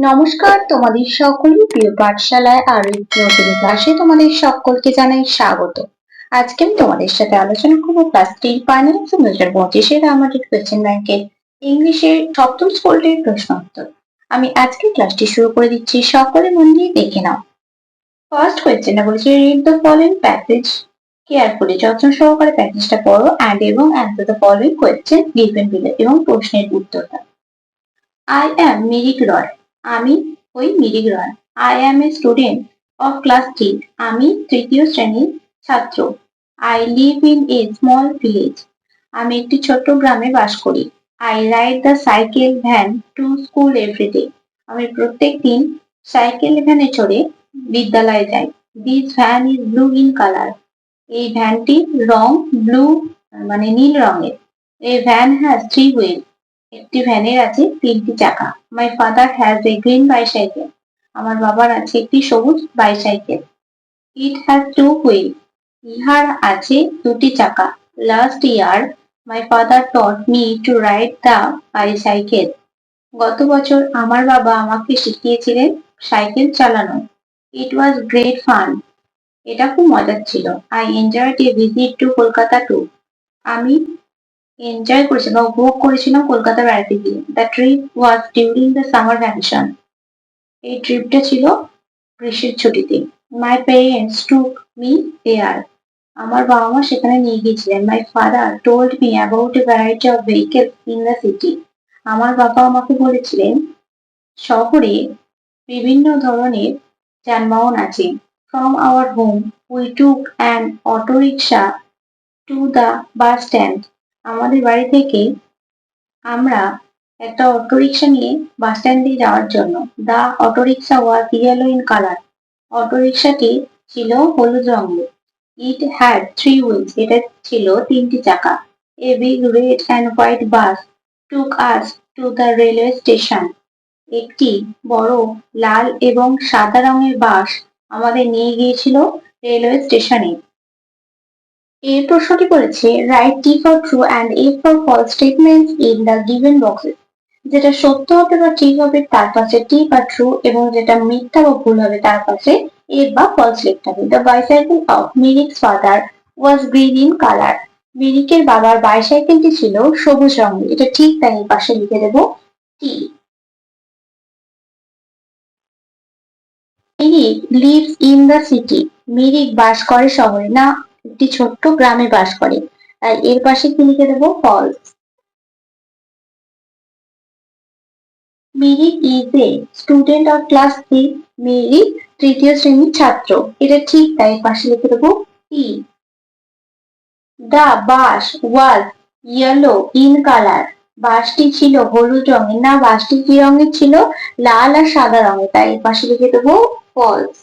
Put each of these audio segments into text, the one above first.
নমস্কার, তোমাদের সকলের প্রিয় পাঠশালায় আরো একটি নতুন ক্লাসে তোমাদের সকলকে জানাই স্বাগত। আজকে আমি তোমাদের সাথে আলোচনা করবো ক্লাস 3 ফাইনান্স 2025-এর আমাদের কোয়েশ্চেন ব্যাংকের ইংলিশের সপ্তম স্কুলটির প্রশ্ন উত্তর। আমি আজকে ক্লাসটি শুরু করে দিচ্ছি, সকলে মন দিয়ে দেখে নাও। ফার্স্ট কোয়েশ্চেনটা বলেছে read the following passage carefully, যত্ন সহকারে প্যাসেজটা পড়ো অ্যান্ড এবং answer the following question given below এবং প্রশ্নের উত্তরটা। I am মিরিক রয়। আমি ওই মিরিক রয়। I am a student of class 3. আমি তৃতীয় শ্রেণীর ছাত্র। I live in a small village. আমি একটি ছোট্ট গ্রামে বাস করি। I ride the cycle van to school every day. আমি প্রত্যেক দিন সাইকেল ভ্যানে চড়ে বিদ্যালয়ে যাই। This van is blue in color. এই ভ্যানটির রং ব্লু মানে নীল রঙের। A van has 3 wheels. একটি ভ্যানের আছে 3টি চাকা। My father has a green bicycle. আমার বাবার আছে একটি সবুজ বাইসাইকেল। It has 2 wheel. ইহার আছে 2টি চাকা। Last year my father taught me to ride the bicycle. গত বছর আমার বাবা আমাকে শিখিয়েছিলেন সাইকেল চালানো। It was great fun. এটা খুব মজার ছিল। I enjoyed a visit to Kolkata too. আমি এনজয় করেছি বা উপভোগ করেছিলাম কলকাতা বেড়াতে গিয়ে। The trip was during the summer vacation. এই ট্রিপটা ছিল গ্রীষ্মের ছুটিতে। My parents took me there. আমার বাবা মা সেখানে নিয়ে গিয়েছিলেন। My father told me about a variety of vehicles in the city. আমার বাবা আমাকে বলেছিলেন শহরে বিভিন্ন ধরনের যানবাহন আছে। From our home we took an auto rickshaw to the bus stand. আমাদের বাড়ি থেকে আমরা একটা অটোরিকশা নিয়ে বাস স্ট্যান্ডে যাওয়ার জন্য। The autorickshaw was yellow in colour. অটোরিকশাটি ছিল হলুদ রঙের। It had 3 wheels. এটা ছিল 3টি চাকা। A big red and white bus took us to the railway station. একটি বড় লাল এবং সাদা রঙের বাস আমাদের নিয়ে গিয়েছিল রেলওয়ে স্টেশনে। এর প্রশ্নটি বলেছে write T for true and F for false statements in the given boxes. যেটা সত্য হবে বা ঠিক হবে তার পাশে টি বা ট্রু, এবং যেটা মিথ্যা বা ভুল হবে তার পাশে এ বা ফলস লিখতে হবে। The bicycle of Mirik's father was green in colour. মিরিকের বাবার বাইসাইকেলটি ছিল সবুজ রঙের। এটা ঠিক, তাই এর পাশে লিখে দেব T. Mirik lives in the city. Mirik বাস করে শহরে না, একটি ছোট্ট গ্রামে বাস করে। তাই এর পাশে কি লিখে দেবো? False. Mirik is a student of class 3। Mirik তৃতীয় শ্রেণীর ছাত্র। এটা ঠিক, তাই এর পাশে লিখে দেবো T. The bus was yellow in colour. বাসটি ছিল হলুদ রঙের না, বাসটি কি রঙের ছিল? লাল আর সাদা রঙের, তাই এর পাশে লিখে দেবো false.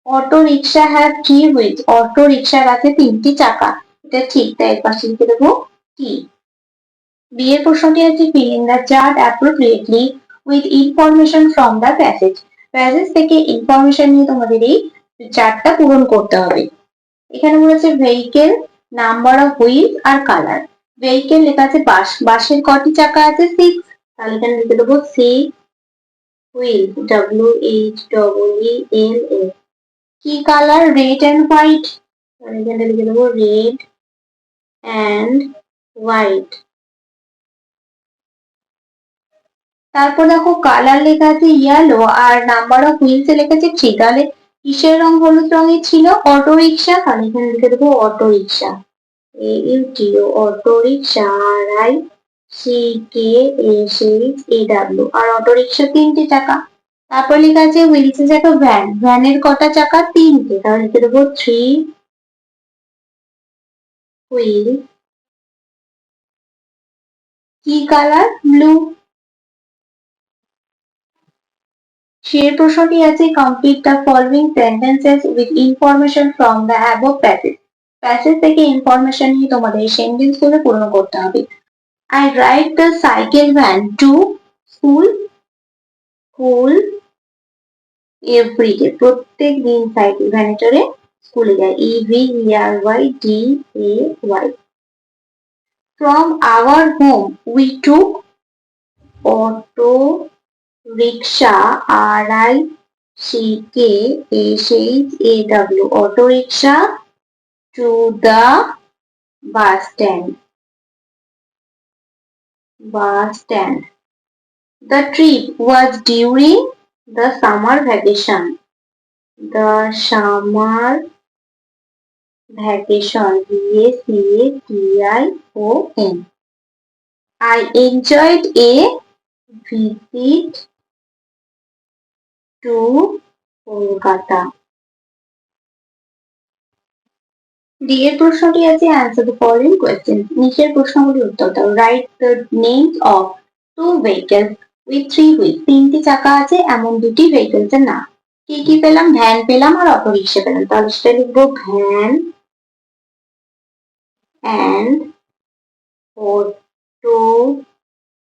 Auto rickshaw have 3 wheels. Auto রিক্সার আছে 3টি চাকা। এটা ঠিক, তাই এর পাশে লিখে দেবো টি। বিয়ের প্রশ্নটি আছে fill in the chart appropriately with information from the passage. Passage থেকে ইনফরমেশন নিয়ে তোমাদের এই চার্টটা পূরণ করতে হবে। এখানে বলেছে ভেহিকেল, নাম্বার অফ হুইল আর কালার। ভেহিকেল লেখা আছে বাস। বাসের কটি চাকা আছে? 6। তাহলে এখানে লিখে দেবো 6 হুইল, WHEELS। কি কালার? Red and white. তাহলে এখানে লিখে দেবো রেড অ্যান্ড হোয়াইট। তারপর দেখো কালার লেখা আছে ইয়েলো আর নাম্বার অফ হুইলস এ লেখা আছে 3। তাহলে কিসের রং হলুদ রঙের ছিল? Auto rickshaw. তাহলে এখানে লিখে দেবো auto rickshaw, AUTO, auto rickshaw, RICKSHAW। আর অটো রিক্সা 3টে চাকা। তারপর লেখা আছে হুইলস এর জায়গায় ভ্যান। ভ্যানের কটা চাকা? 3টে। তাহলে লিখে দেবো 3 হুইল। কি কালার? ব্লু। সেই প্রশ্নটি আছে complete the following sentences with information from the above passage. Passage থেকে ইনফরমেশন নিয়ে তোমাদের সেন্টেন্স গুলো পূরণ করতে হবে। I ride the cycle van to school every day. প্রত্যেক দিন সাইকেল ভ্যানে চড়ে স্কুলে যায়। EVERYDAY। From our home we took auto Rickshaw, RICKSHAW, auto rickshaw, to the bus stand. The trip was during the summer vacation. The summer vacation. VACATION. I enjoyed a visit to Kolkata. D এর প্রশ্নটি আছে answer the following questions. নিচের প্রশ্নগুলির উত্তর দাও. Write the names of two vehicles with three wheels. তিনটি চাকা আছে এমন দুটি ভেহিকলস এর নাম. কি কি পেলাম? ভ্যান পেলাম আর অটো রিক্সা পেলাম. তাহলে সেটা লিখবো van and auto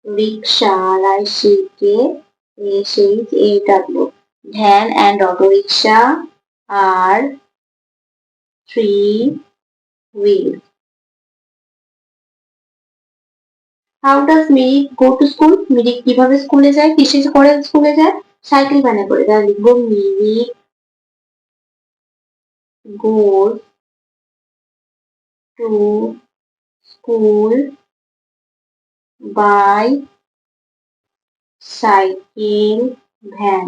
rickshaw. RICKSHAW. Van and auto rickshaw are three wheels. How does Mirik go to school? Mirik কিভাবে স্কুলে যায়? কিসে করে স্কুলে যায়? সাইকেল ভ্যানে করে। তাহলে লিখবো Mirik goes to school by cycle van.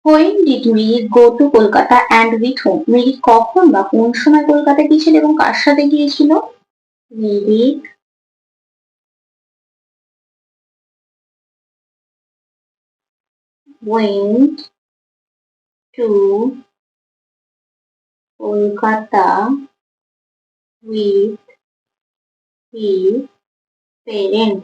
When did Mirik go to Kolkata and with whom? Mirik কখন বা কোন সময় কলকাতা গিয়েছিল এবং কার সাথে গিয়েছিল? Mirik went to Kolkata with his parents.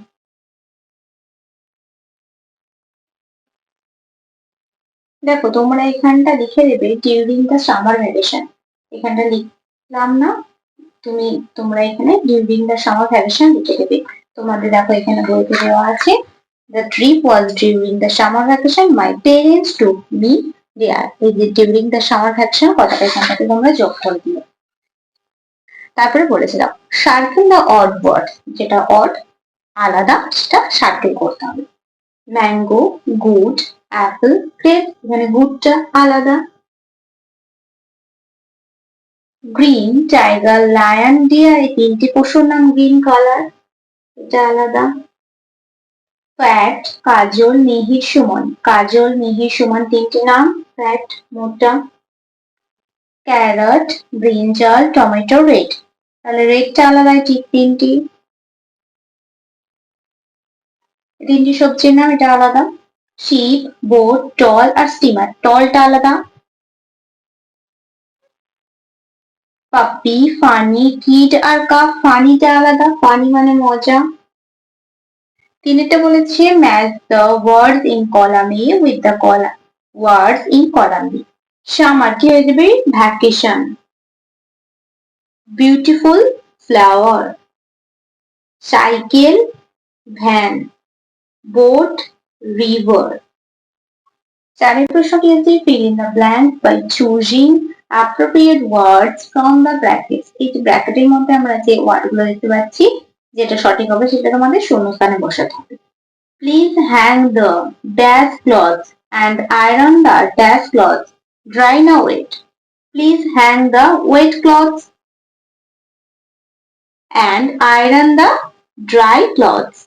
দেখো তোমরা এখানটা লিখে দেবে ডিউরিং দ্য সামার ভ্যাকেশন। এখানটা লিখলাম না, তোমরা এখানে ডিউরিং দ্য সামার ভ্যাকেশন লিখে দেবে। তোমাদের দেখো এখানে বইতে দেওয়া আছে the trip was during the summer vacation, my parents took me there. এই যে ডিউরিং দ্য সামার ভ্যাকেশন কথাটা এখানটাতে তোমরা যোগ করে দিও। তারপরে বলেছিলাম সার্কেল দ্য অড ওয়ার্ড, যেটা অড আলাদা সেটা সার্কেল করতে হবে। ম্যাঙ্গো, গুড, অ্যাপল, গ্রেপ, এখানে গুডটা আলাদা। গ্রিন, টাইগার, লায়ন, ডিয়ার, এই তিনটি পশুর নাম গ্রিন কালার, এটা আলাদা। ফ্যাট, কাজল, মিহির, সুমন, কাজল, মিহির, সুমন তিনটি নাম, ফ্যাট মোটা। ক্যারট, ব্রিঞ্জাল, টমেটো, রেড, তাহলে রেডটা আলাদা, ঠিক তিনটি সবজির নাম, এটা আলাদা। শিপ, বোট, টল আর স্টিমার, টলটা আলাদা। পাপ্পি, ফানি, কিড আর কাপ, ফানিটা আলাদা, ফানি মানে মজা। তিনটা বলেছে match the words in column A with the column words in column B. Summer কি হয়ে যাবে? Vacation. Beautiful, flower. Cycle, van. Boat, river. চারের প্রশ্নটি হচ্ছে fill in the blank by choosing appropriate words from the brackets. এই যে ব্র্যাকেটের মধ্যে আমরা যে ওয়ার্ডগুলো দেখতে পাচ্ছি যেটা সঠিক হবে সেটা তোমাদের শূন্যস্থানে বসাতে হবে। Please hang the dash cloths and iron the dash cloths. Dry now wet. Please hang the wet cloths and iron the dry cloths.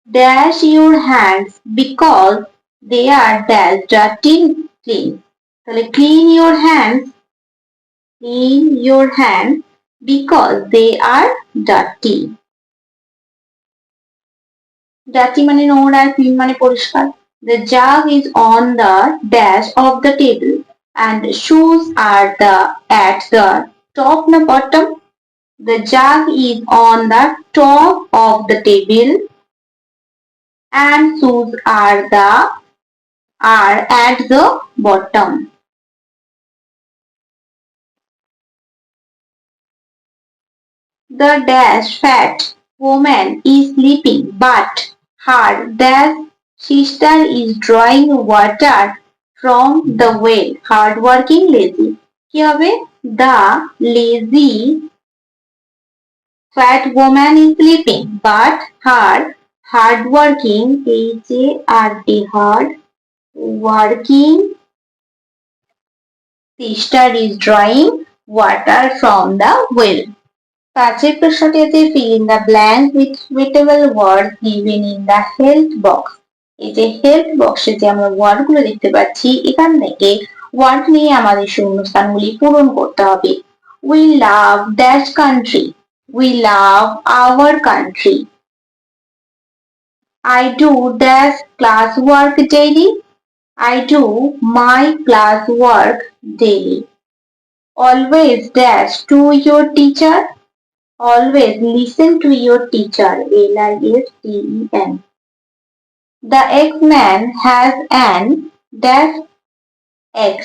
Dash your hands because they are dash dirty clean. তাহলে clean your hands because they are dirty. Dirty মানে নোংরা, clean মানে পরিষ্কার। The jug is on the dash of the table and shoes are at the top na bottom. The jug is on the top of the table and shoes are at the bottom. The dash fat woman is sleeping, but her dash sister is drawing water from the well. Hardworking, lazy. কি হবে? The lazy fat woman is sleeping, but her Hard working, H-A-R-D, hard working. Sister is drawing water from the well. পাঁচের প্রশ্নটি আছে fill in the blank with suitable words given in the help box. এই যে help বক্সে যে আমরা word গুলো দেখতে পাচ্ছি এখান থেকে ওয়ার্ড নিয়ে আমাদের শূন্যস্থানগুলি পূরণ করতে হবে। We love dash country. We love our country. I do dash class work daily. I do my class work daily. Always dash to your teacher. Always listen to your teacher. Listen. The X-Man has an dash X.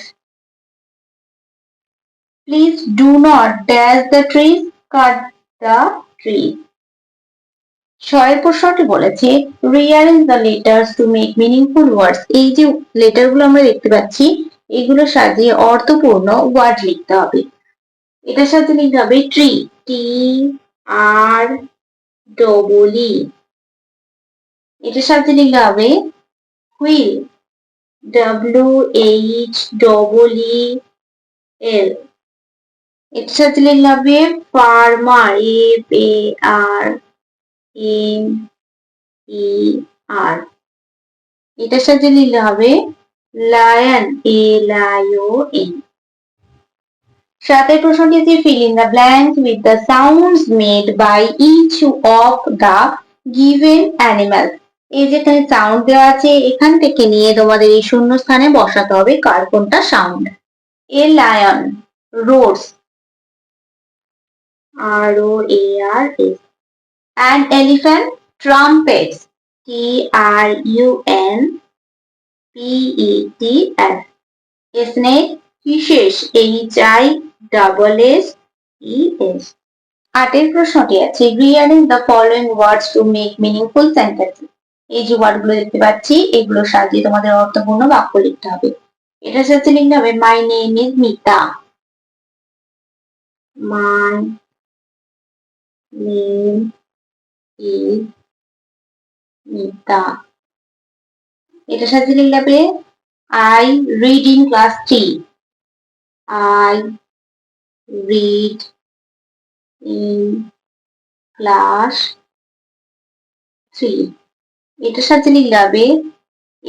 Please do not dash the trees. Cut the trees. ছয়ের প্রশ্নটি বলেছে rearrange the letters to make meaningful words. এই যে letter গুলো আমরা দেখতে পাচ্ছি এগুলো সাজিয়ে অর্থপূর্ণ ওয়ার্ড লিখতে হবে। এটার সাথে লিখতে হবে ট্রি, T-R-E-E। এটার সাথে লিখতে হবে হুইল, W-H-E-E-L। এটার সাথে লিখতে হবে ফার্মার, F-A-R-M-E-R। এটার সাথে লিখতে হবে লায়ন, L-I-O-N। সাতের প্রশ্নটি আছে fill in the blanks with the sounds made by each of the given animals. এই যেখানে সাউন্ড দেওয়া আছে এখান থেকে নিয়ে তোমাদের এই শূন্য স্থানে বসাতে হবে কার কোনটা sound. A lion roars, R-O-A-R-S. An elephant trumpets, T-R-U-M-P-E-T-S. A snake hisses, H-I-S-S-E-S. আটের প্রশ্নটি আছে rearrange the following words to make meaningful sentences. এই যে ওয়ার্ড গুলো দেখতে পাচ্ছি এগুলো সাজিয়ে তোমাদের অর্থপূর্ণ বাক্য লিখতে হবে। এটার সাথে লিখতে হবে my name is Mita. My name is Mita. এটার সাথে লিখতে হবে I read in class 3. I read in class 3. এটার সাথে লিখতে হবে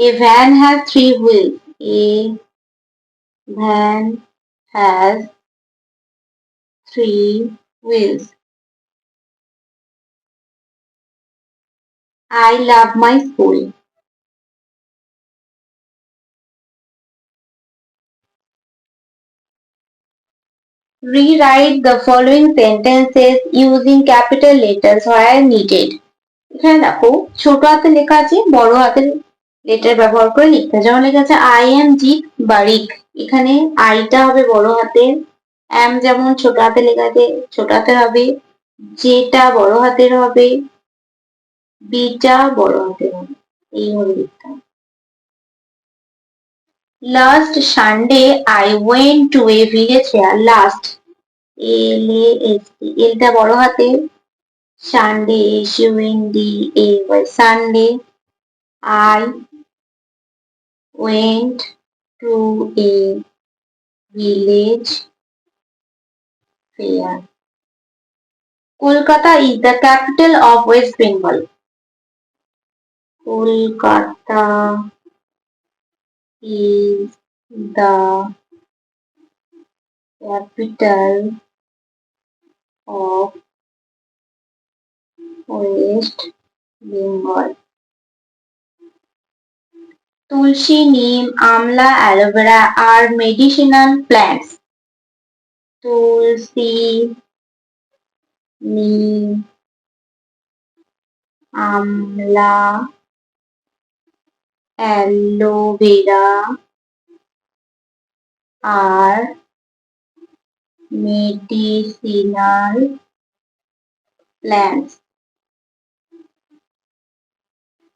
a van has 3 wheels. A van has 3 wheels. I love my school. Rewrite the following sentences using capital letters where needed. এখানে দেখো ছোট হাতে লেখা আছে বড় হাতের লেটার ব্যবহার করে লিখতে। যেমন লেখা আছে I am জিৎ বারিক, এখানে আইটা হবে বড় হাতের, এম যেমন ছোট হাতে লেখা আছে ছোট হাতের হবে, যেটা বড় হাতের হবে, বিটা বড় হাতের হবে, এইভাবে লিখতে হবে। Last Sunday I went to a village fair. Last, L-A-S-T, এলটা বড় হাতের, Sunday, S-U-N-D-A-Y, Sunday I went to a village fair. Kolkata is the capital of West Bengal. Kolkata is the capital of West Bengal. Tulsi, neem, amla, aloe vera are medicinal plants. Tulsi, neem, amla, aloe vera are medicinal plants.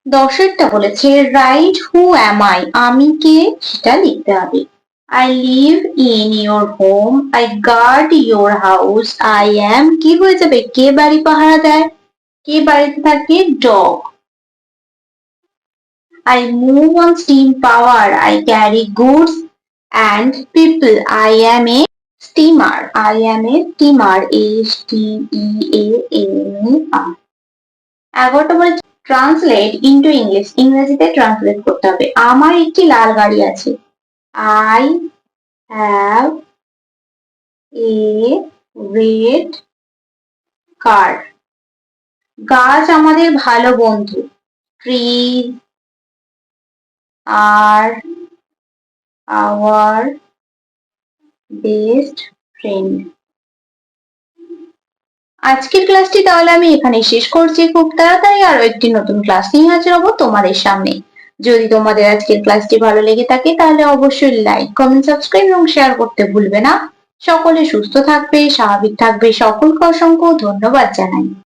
দশেরটা বলেছে right who am I, আমি কে সেটা লিখতে হবে। I live in your home. I guard your house. I am কি হয়ে যাবে কে বাড়ি পাহারা দেয়, কে বাড়িতে থাকে dog. I move on steam power. I carry goods and people. I am a steamer. I am a steamer. Steamer. 11টা বলেছে translate into English, ইংরেজিতে ট্রান্সলেট করতে হবে। আমার একটি লাল গাড়ি আছে। I have a red car. গাছ আমাদের ভালো বন্ধু। Trees are our best friend. আজকের ক্লাসটি তাহলে আমি এখানে শেষ করছি। খুব তাড়াতাড়ি আরো একটি নতুন ক্লাস নিয়ে হাজির হবো তোমাদের সামনে। যদি তোমাদের আজকের ক্লাসটি ভালো লেগে থাকে তাহলে অবশ্যই লাইক, কমেন্ট, সাবস্ক্রাইব এবং শেয়ার করতে ভুলবে না। সকলে সুস্থ থাকবে, স্বাভাবিক থাকবে। সকলকে অসংখ্য ধন্যবাদ জানাই।